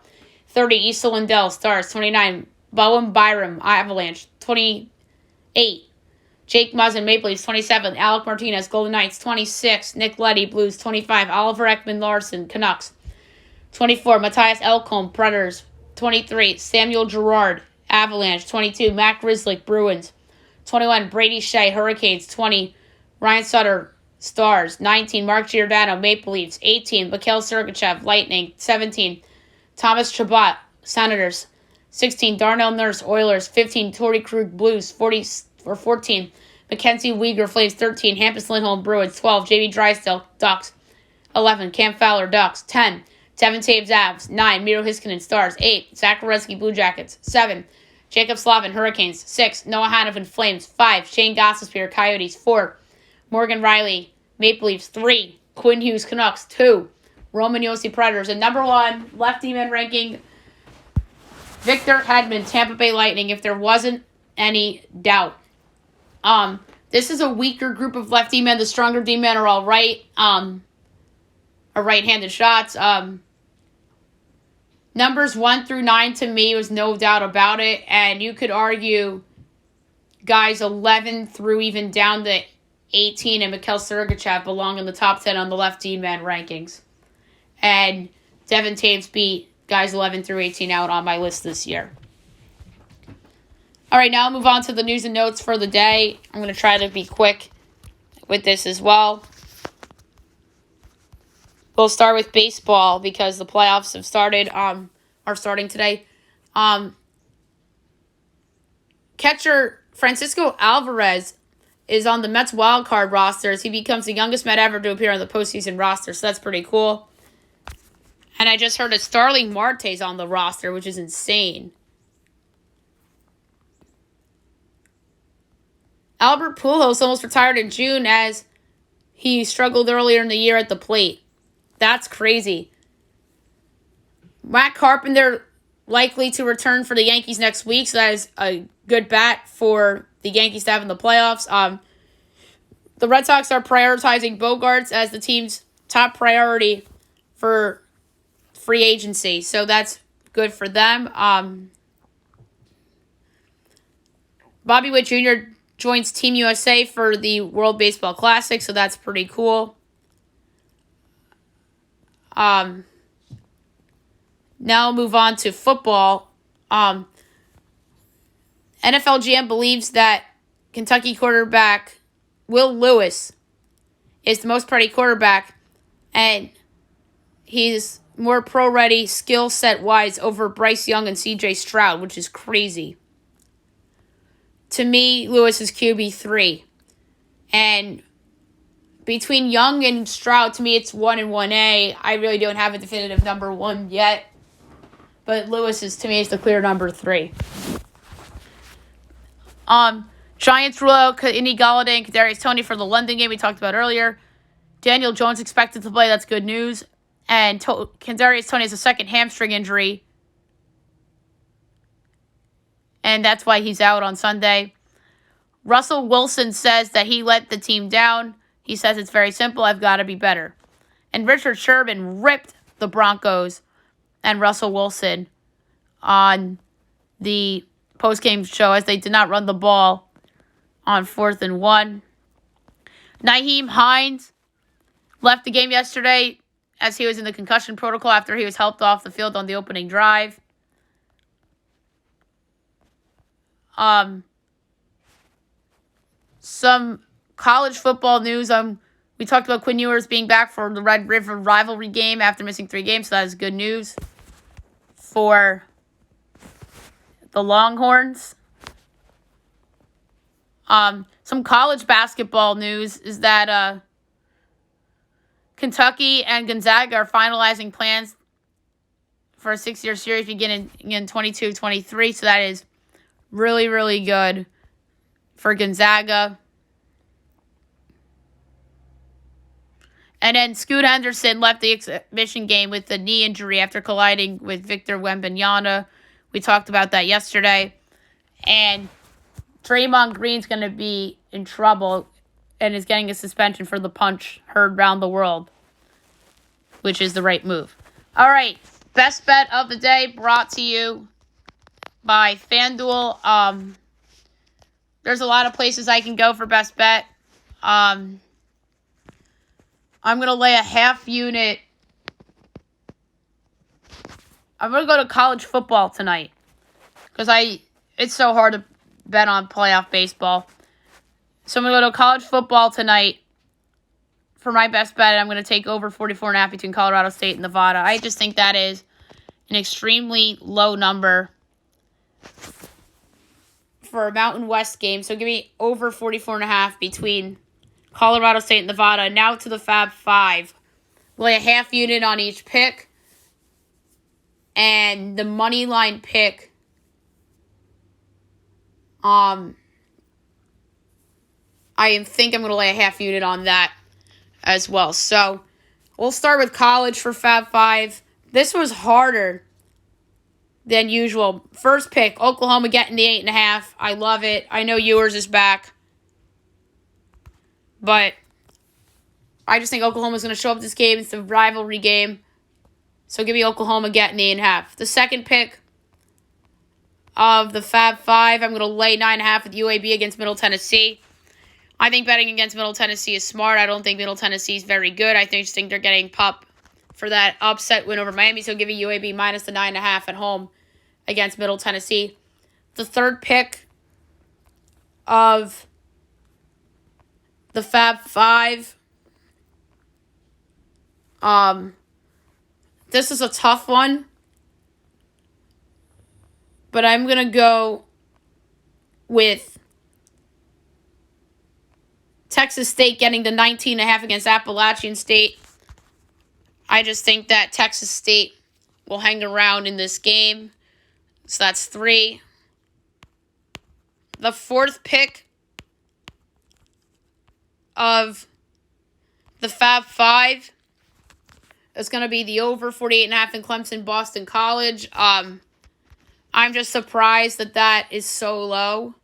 30. Issa Lindell, Stars, 29. Bowen Byram, Avalanche, 28. Jake Muzzin, Maple Leafs, 27. Alec Martinez, Golden Knights, 26. Nick Leddy, Blues, 25. Oliver Ekman-Larsson, Canucks, 24. Matthias Elkholm, Predators, 23. Samuel Girard, Avalanche, 22. Matt Grzelcyk, Bruins, 21. Brady Shea, Hurricanes, 20. Ryan Sutter, Stars, 19. Mark Giordano, Maple Leafs, 18. Mikhail Sergachev, Lightning, 17. Thomas Chabot, Senators, 16. Darnell Nurse, Oilers, 15. Torrey Krug, Blues, 14. Mackenzie Weegar, Flames, 13. Hampus Lindholm, Bruins, 12. J.B. Drysdale, Ducks, 11. Cam Fowler, Ducks, 10. Tevin Taves, Avs, 9. Miro Heiskanen, Stars, 8. Zach Werenski, Blue Jackets, 7. Jacob Slavin, Hurricanes, 6. Noah Hanovan, Flames, 5. Shane Gostisbehere, Coyotes, 4. Morgan Riley, Maple Leafs, 3. Quinn Hughes, Canucks, 2. Roman Josi, Predators, and number 1, lefty man ranking, Victor Hedman, Tampa Bay Lightning, if there wasn't any doubt. This is a weaker group of lefty men. The stronger D-men are all right. Are right-handed shots. Numbers 1 through 9 to me was no doubt about it. And you could argue guys 11 through even down to 18 and Mikhail Sergachev belong in the top 10 on the left D-man rankings. And Devin Taves beat guys 11 through 18 out on my list this year. All right, now I'll move on to the news and notes for the day. I'm going to try to be quick with this as well. We'll start with baseball because the playoffs have started, are starting today. Catcher Francisco Alvarez is on the Mets wildcard roster as he becomes the youngest Met ever to appear on the postseason roster, so that's pretty cool. And I just heard that Starling Marte's on the roster, which is insane. Albert Pujols almost retired in June as he struggled earlier in the year at the plate. That's crazy. Matt Carpenter likely to return for the Yankees next week, so that is a good bat for the Yankees to have in the playoffs. The Red Sox are prioritizing Bogarts as the team's top priority for free agency, so that's good for them. Bobby Witt Jr. joins Team USA for the World Baseball Classic, so that's pretty cool. Now I'll move on to football. NFL GM believes that Kentucky quarterback Will Lewis is the most ready quarterback, and he's more pro-ready, skill set-wise over Bryce Young and C.J. Stroud, which is crazy. To me, Lewis is QB3. And between Young and Stroud, to me, it's 1 and 1A. I really don't have a definitive number 1 yet. But Lewis is, to me, is the clear number 3. Giants rule out Indy Galladay and Kadarius Toney for the London game we talked about earlier. Daniel Jones expected to play. That's good news. And Kadarius Toney has a second hamstring injury. And that's why he's out on Sunday. Russell Wilson says that he let the team down. He says it's very simple. I've got to be better. And Richard Sherman ripped the Broncos and Russell Wilson on the post-game show as they did not run the ball on 4th and 1. Nyheim Hines left the game yesterday as he was in the concussion protocol after he was helped off the field on the opening drive. Some college football news. We talked about Quinn Ewers being back for the Red River rivalry game after missing 3 games, so that is good news for the Longhorns. Some college basketball news is that Kentucky and Gonzaga are finalizing plans for a 6-year series beginning in 22-23, so that is really, really good for Gonzaga. And then Scoot Henderson left the exhibition game with a knee injury after colliding with Victor Wembanyama. We talked about that yesterday. And Draymond Green's going to be in trouble and is getting a suspension for the punch heard around the world, which is the right move. All right, best bet of the day brought to you by FanDuel. There's a lot of places I can go for best bet. I'm going to lay a half unit. I'm going to go to college football tonight because it's so hard to bet on playoff baseball. So I'm going to go to college football tonight for my best bet. I'm going to take over 44.5 between Colorado State and Nevada. I just think that is an extremely low number for a Mountain West game. So give me over 44.5 between Colorado State and Nevada. Now to the Fab Five. Lay a half unit on each pick. And the money line pick. I think I'm going to lay a half unit on that as well. So we'll start with college for Fab Five. This was harder than usual. First pick, Oklahoma getting the 8.5. I love it. I know Ewers is back. But I just think Oklahoma's going to show up this game. It's a rivalry game. So give me Oklahoma getting the 8.5. The second pick of the Fab Five, I'm going to lay 9.5 with UAB against Middle Tennessee. I think betting against Middle Tennessee is smart. I don't think Middle Tennessee is very good. I just think they're getting pup for that upset win over Miami. So give me UAB minus the 9.5 at home against Middle Tennessee. The third pick of the Fab Five. This is a tough one. But I'm going to go with Texas State getting the 19.5 against Appalachian State. I just think that Texas State will hang around in this game. So that's 3. The fourth pick of the Fab Five is going to be the over 48.5 in Clemson Boston College. I'm just surprised that is so low.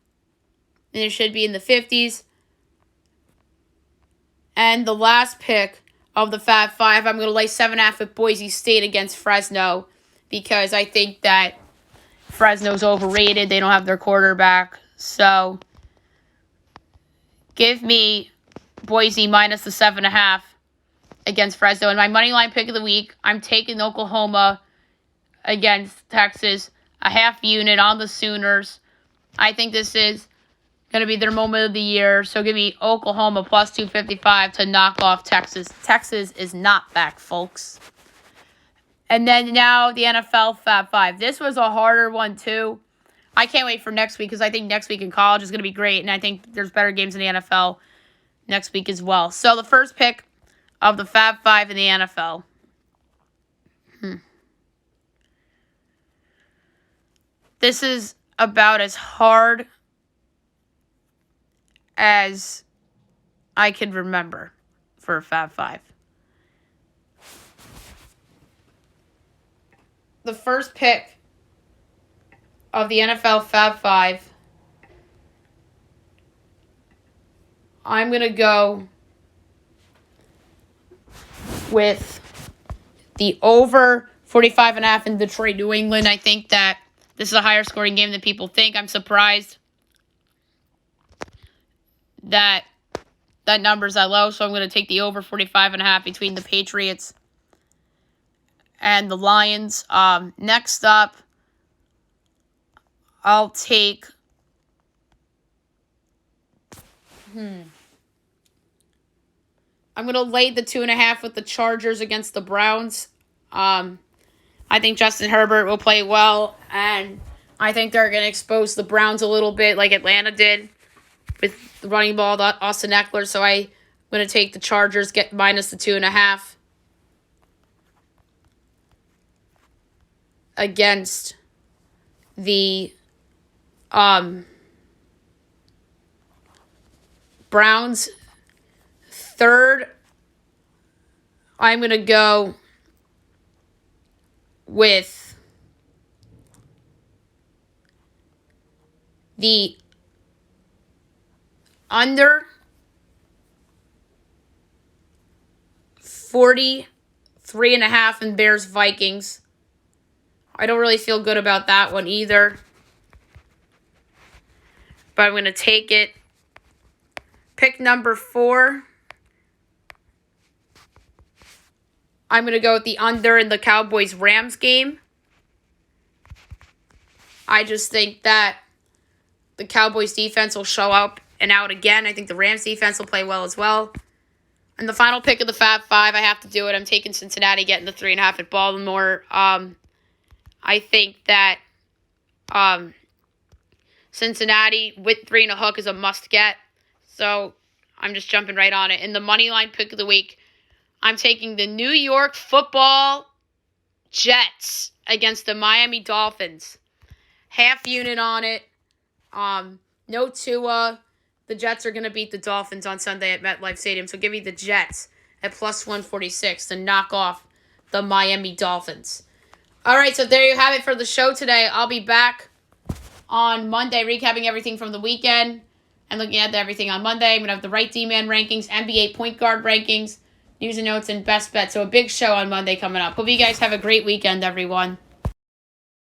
And it should be in the 50s. And the last pick of the Fab Five, I'm going to lay 7.5 with Boise State against Fresno because I think that Fresno's overrated. They don't have their quarterback. So give me Boise minus the 7.5 against Fresno. And my money line pick of the week, I'm taking Oklahoma against Texas, a half unit on the Sooners. I think this is going to be their moment of the year. So give me Oklahoma plus 255 to knock off Texas. Texas is not back, folks. And then now the NFL Fab Five. This was a harder one, too. I can't wait for next week because I think next week in college is going to be great. And I think there's better games in the NFL next week as well. So the first pick of the Fab Five in the NFL. This is about as hard as I can remember for a Fab Five. The first pick of the NFL Fab Five, I'm going to go with the over 45.5 in Detroit, New England. I think that this is a higher scoring game than people think. I'm surprised that number's that low, so I'm going to take the over 45.5 between the Patriots and the Lions. Next up, I'll take... I'm going to lay the 2.5 with the Chargers against the Browns. I think Justin Herbert will play well, and I think they're going to expose the Browns a little bit like Atlanta did with the running ball, Austin Eckler. So I'm going to take the Chargers, get minus the 2.5 against the Browns. Third, I'm going to go with the under 43.5 in Bears Vikings. I don't really feel good about that one either, but I'm going to take it. Pick number 4. I'm going to go with the under in the Cowboys-Rams game. I just think that the Cowboys defense will show up and out again. I think the Rams defense will play well as well. And the final pick of the Fab Five, I have to do it. I'm taking Cincinnati, getting the 3.5 at Baltimore. I think that Cincinnati with 3 and a hook is a must-get. So I'm just jumping right on it. In the money line pick of the week, I'm taking the New York Football Jets against the Miami Dolphins. Half unit on it. No Tua. The Jets are going to beat the Dolphins on Sunday at MetLife Stadium. So give me the Jets at plus 146 to knock off the Miami Dolphins. All right, so there you have it for the show today. I'll be back on Monday recapping everything from the weekend and looking at everything on Monday. I'm going to have the right D-man rankings, NBA point guard rankings, news and notes, and best bets. So a big show on Monday coming up. Hope you guys have a great weekend, everyone.